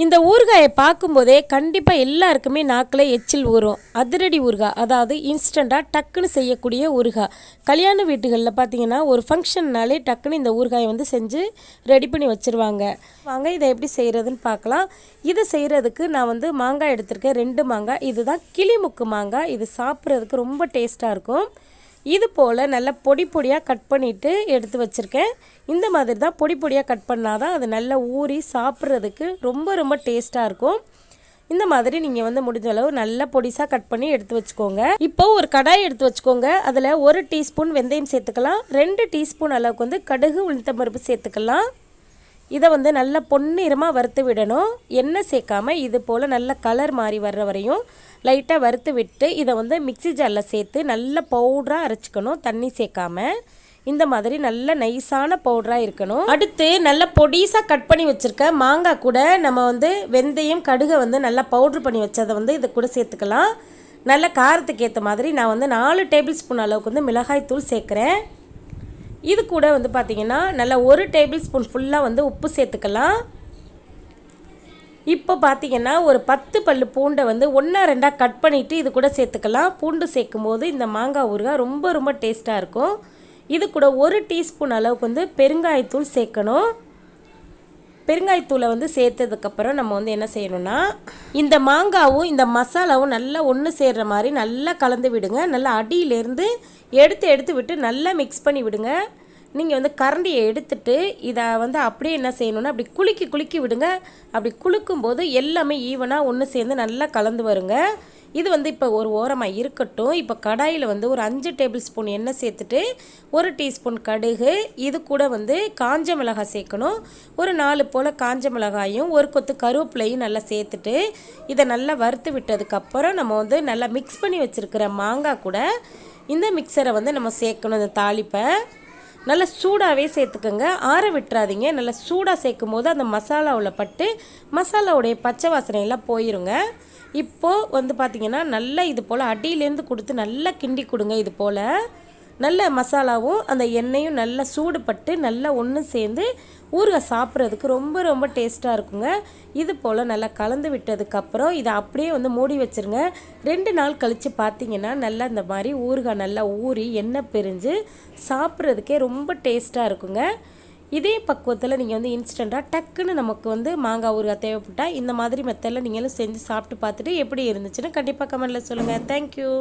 இந்த ஊறுகாயை பார்க்கும்போதே கண்டிப்பாக எல்லாருக்குமே நாக்கில் எச்சில் ஊறும். அதிரடி ஊறுகாய், அதாவது இன்ஸ்டண்ட்டாக டக்குன்னு செய்யக்கூடிய ஊறுகாய். கல்யாண வீட்டுகளில் பார்த்தீங்கன்னா ஒரு ஃபங்க்ஷன்னாலே டக்குன்னு இந்த ஊறுகாயை வந்து செஞ்சு ரெடி பண்ணி வச்சுருவாங்க. வாங்க இதை எப்படி செய்கிறதுன்னு பார்க்கலாம். இதை செய்கிறதுக்கு நான் வந்து மாங்காய் எடுத்திருக்கேன், 2 மாங்காய். இதுதான் கிளிமுக்கு மாங்காய். இது சாப்பிட்றதுக்கு ரொம்ப டேஸ்ட்டாக இருக்கும். இது போல் நல்லா பொடி பொடியாக கட் பண்ணிவிட்டு எடுத்து வச்சுருக்கேன். இந்த மாதிரி தான் பொடி பொடியாக கட் பண்ணால் தான் அது நல்லா ஊறி சாப்பிட்றதுக்கு ரொம்ப ரொம்ப டேஸ்ட்டாக இருக்கும். இந்த மாதிரி நீங்கள் வந்து முடிஞ்ச அளவு நல்லா பொடிசாக கட் பண்ணி எடுத்து வச்சுக்கோங்க. இப்போ ஒரு கடாய் எடுத்து வச்சுக்கோங்க. அதில் 1 டீஸ்பூன் வெந்தயம் சேர்த்துக்கலாம். 2 டீஸ்பூன் அளவுக்கு வந்து கடுகு உளுத்தம்பருப்பு சேர்த்துக்கலாம். இதை வந்து நல்லா பொன்னிறமாக வறுத்து விடணும். எண்ணெய் சேர்க்காமல் இது போல் நல்ல கலர் மாறி வர்ற வரையும் லைட்டாக வறுத்து விட்டு இதை வந்து மிக்ஸி ஜாரில் சேர்த்து நல்ல பவுடராக அரைச்சிக்கணும். தண்ணி சேர்க்காம இந்த மாதிரி நல்ல நைஸான பவுடராக இருக்கணும். அடுத்து நல்ல பொடிசாக கட் பண்ணி வச்சுருக்க மாங்காய் கூட நம்ம வந்து வெந்தயம் கடுகை வந்து நல்லா பவுட்ரு பண்ணி வச்சதை வந்து இது கூட சேர்த்துக்கலாம். நல்ல காரத்துக்கு ஏற்ற மாதிரி நான் வந்து 4 டேபிள் ஸ்பூன் அளவுக்கு வந்து மிளகாய் தூள் சேர்க்குறேன். இது கூட வந்து பார்த்திங்கன்னா நல்லா 1 டேபிள் ஸ்பூன் ஃபுல்லாக வந்து உப்பு சேர்த்துக்கலாம். இப்போ பார்த்திங்கன்னா ஒரு 10 பல்லு பூண்டை வந்து 1-2 கட் பண்ணிவிட்டு இது கூட சேர்த்துக்கலாம். பூண்டு சேர்க்கும் போது இந்த மாங்காய் ஊறுகாய் ரொம்ப ரொம்ப டேஸ்ட்டாக இருக்கும். இது கூட 1 டீஸ்பூன் அளவுக்கு வந்து பெருங்காயத்தூள் சேர்க்கணும். பெருங்காயத்தூளை வந்து சேர்த்ததுக்கப்புறம் நம்ம வந்து என்ன செய்யணும்னா இந்த மாங்காவும் இந்த மசாலாவும் நல்லா ஒன்று சேர்கிற மாதிரி நல்லா கலந்து விடுங்க. நல்லா அடியிலேருந்து எடுத்து விட்டு நல்லா மிக்ஸ் பண்ணி விடுங்க. நீங்கள் வந்து கரண்டியை எடுத்துட்டு இதை வந்து அப்படியே என்ன செய்யணும்னா அப்படி குலுக்கி விடுங்க. அப்படி குலுக்கும்போது எல்லாமே ஈவனாக ஒன்று சேர்ந்து நல்லா கலந்து வருங்க. இது வந்து இப்போ ஒரு ஓரமாக இருக்கட்டும். இப்போ கடாயில் வந்து ஒரு 5 டேபிள் ஸ்பூன் எண்ணெய் சேர்த்துட்டு 1 டீஸ்பூன் கடுகு, இது கூட வந்து காஞ்ச மிளகாய் சேர்க்கணும். ஒரு 4 போல் காஞ்ச மிளகாயும் 1 கொத்து கருவேப்பிலையும் நல்லா சேர்த்துட்டு இதை நல்லா வறுத்து விட்டதுக்கப்புறம் நம்ம வந்து நல்லா மிக்ஸ் பண்ணி வச்சுருக்கிற மாங்காய் கூட இந்த மிக்சரை வந்து நம்ம சேர்க்கணும். இந்த தாளிப்பை நல்லா சூடாகவே சேர்த்துக்கோங்க, ஆற விட்டுறாதீங்க. நல்லா சூடாக சேர்க்கும் போது அந்த மசாலாவில் பட்டு மசாலாவுடைய பச்சை வாசனையெல்லாம் போயிருங்க. இப்போது வந்து பார்த்திங்கன்னா நல்லா இது போல் அடியிலேருந்து கொடுத்து நல்லா கிண்டி கொடுங்க. இது போல் நல்ல மசாலாவும் அந்த எண்ணெயும் நல்லா சூடுபட்டு நல்லா ஒன்று சேர்ந்து ஊறுகாய் சாப்பிட்றதுக்கு ரொம்ப ரொம்ப டேஸ்ட்டாக இருக்குங்க. இது போல் நல்லா கலந்து விட்டதுக்கப்புறம் இதை அப்படியே வந்து மூடி வச்சுருங்க. 2 நாள் கழித்து பார்த்திங்கன்னா நல்லா இந்த மாதிரி ஊறுகாய் நல்லா ஊறி எண்ணெய் பிரிஞ்சு சாப்பிட்றதுக்கே ரொம்ப டேஸ்ட்டாக இருக்குங்க. இதே பக்குவத்தில் நீங்கள் வந்து இன்ஸ்டண்ட்டாக டக்குன்னு நமக்கு வந்து மாங்காய் ஊறுகாய் தேவைப்பட்டால் இந்த மாதிரி மெத்தடில் நீங்களும் செஞ்சு சாப்பிட்டு பார்த்துட்டு எப்படி இருந்துச்சுன்னு கண்டிப்பாக கமெண்ட்டில் சொல்லுங்கள். தேங்க்யூ.